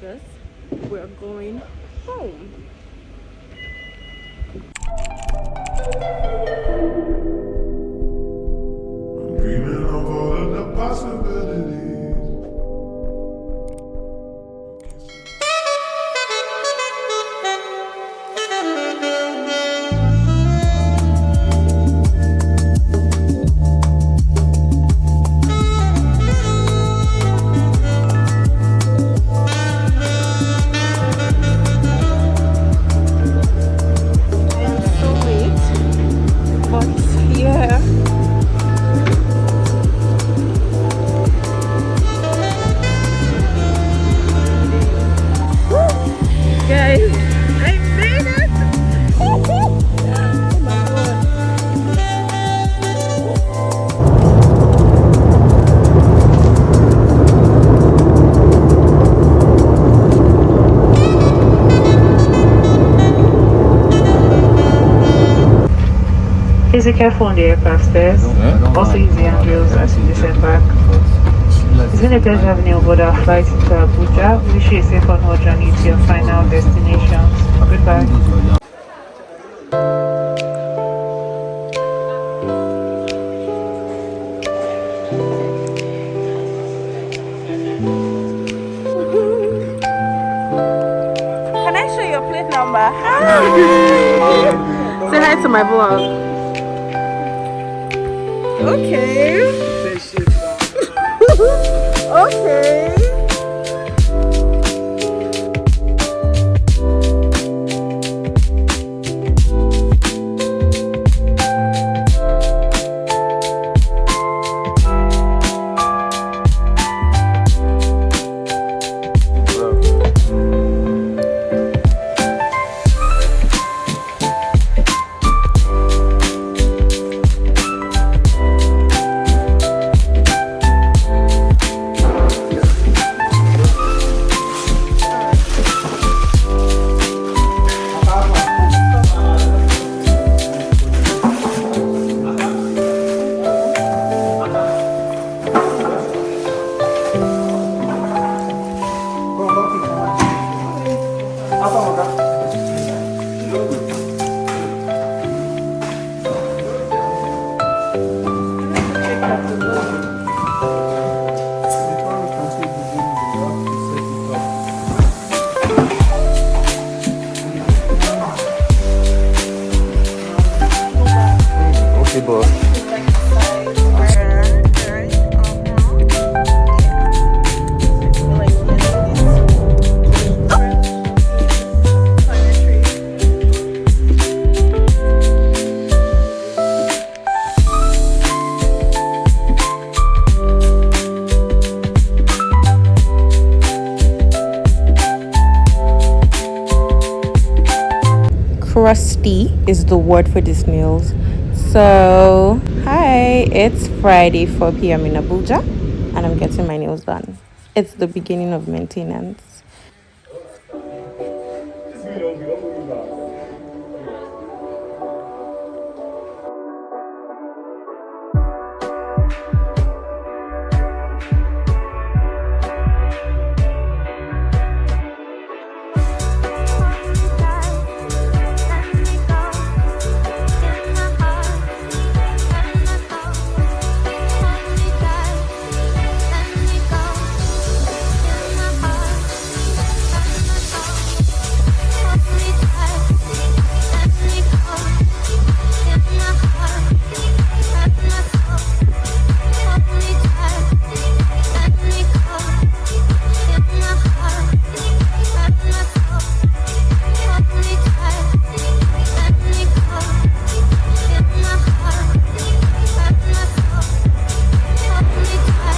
Lagos. We're going home. I'm dreaming of all of the possibilities. Please be careful on the aircraft stairs. Also use the handrails as you descend back. It's been a pleasure having you on board our flight to Abuja. Wish you a safe onward journey to your final destinations. Goodbye. Can I show your plate number? Say hi to my vlog. Okay. Okay. Crusty is the word for these nails. So, hi, it's Friday, 4 p.m. in Abuja, and I'm getting my nails done. It's the beginning of maintenance.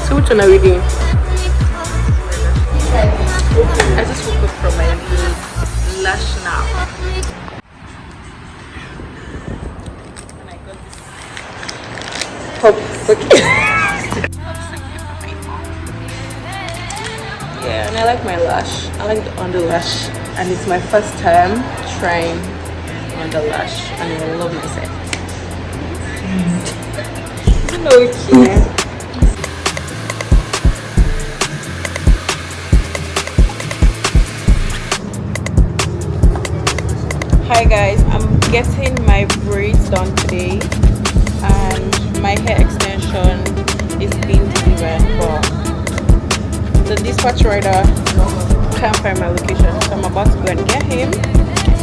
Which one are we doing? I just woke up from my lash nap. And I got this okay. Yeah, and I like my lash. I like the under lash. And it's my first time trying under lash. And I love myself. Okay. Hi guys, I'm getting my braids done today and my hair extension is being delivered, but the dispatch rider can't find my location, so I'm about to go and get him.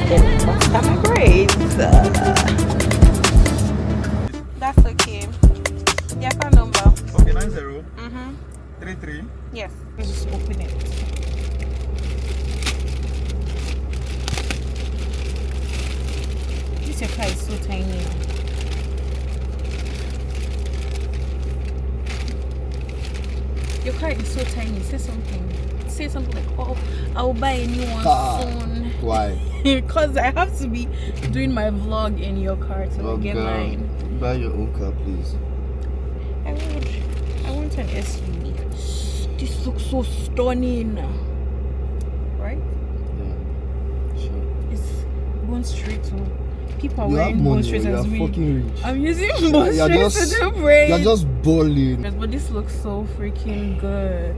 Then I'm about to start my braids. That's okay. The account number. Okay, 90 Mm-hmm. 33. Yes. Let's just open it. This your car is so tiny. Your car is so tiny. Say something. Say something like, "Oh, I'll buy a new one soon." Why? Because I have to be doing my vlog in your car to get mine. Buy your own car, please. I would. I want an SUV. This looks so stunning. Right? Yeah, sure. It's bone straight to. People are You have wearing bone money, straight you as are me. fucking rich. I'm using bone You're straight just, to do braids. you're just balling. But this looks so freaking good.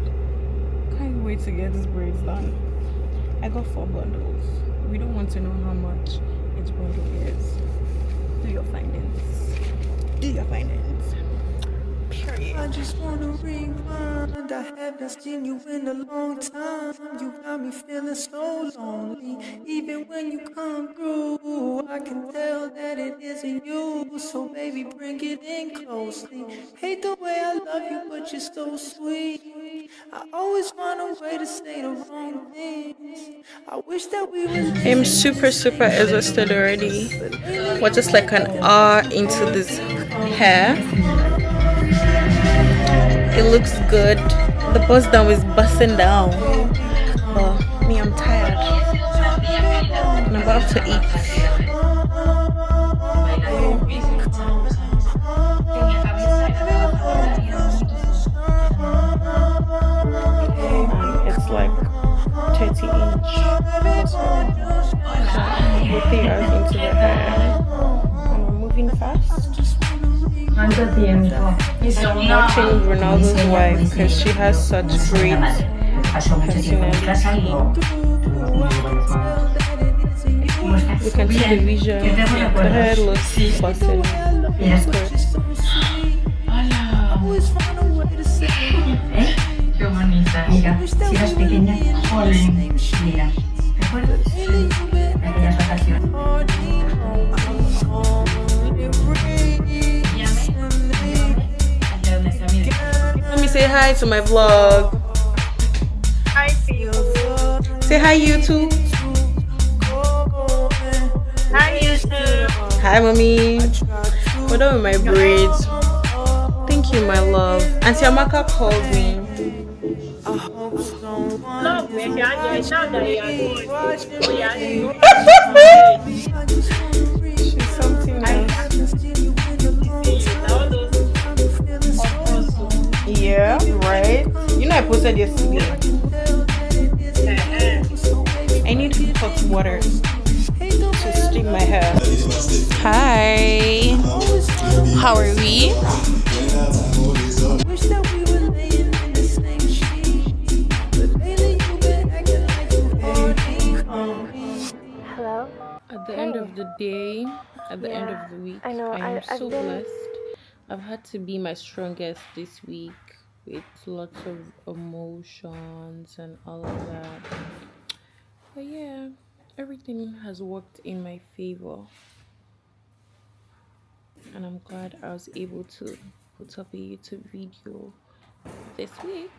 Can't wait to get this braids done. I got 4 bundles. We don't want to know how much each bundle is. Do your findings. Do your findings. Period. I just wanna rewind. I haven't seen you in a long time. You got me feeling so lonely. Even when you come through, I can tell that it isn't you. So baby, bring it in closely. Hate the way I love you, but you're so sweet. I always find a way to say the wrong things. I wish that we were. I'm super exhausted already. We're just like an hour into this hair. It looks good. The bust down is busting down. But me, I'm tired. I'm about to eat. And it's like 30-inch bust down. So we're 3 hours into the hair. And we're moving fast. ¿Cuánto tiempo? I'm watching Ronaldo's wife because she has such great personality. We can see the vision. The hair looks busted. It's good. Qué bonita. Mira, si eras pequeña, jolín. Mira, ¿recuerdas? Aquellas vacaciones. Let me say hi to my vlog. Hi, people. Say hi, YouTube. Hi, YouTube. Hi, mommy. We're done with my braids. Thank you, my love. Auntie Amaka called me. Love, we are here. Now that you are going, we are here. She's something else. Yeah, right. You know I posted yesterday. I need hot water to steam my hair. Hi. How are we? Hello? At the end of the day, at the end of the week, I know. I am I've so been. blessed. I've had to be my strongest this week with lots of emotions and all of that. But yeah, everything has worked in my favor. And I'm glad I was able to put up a YouTube video this week.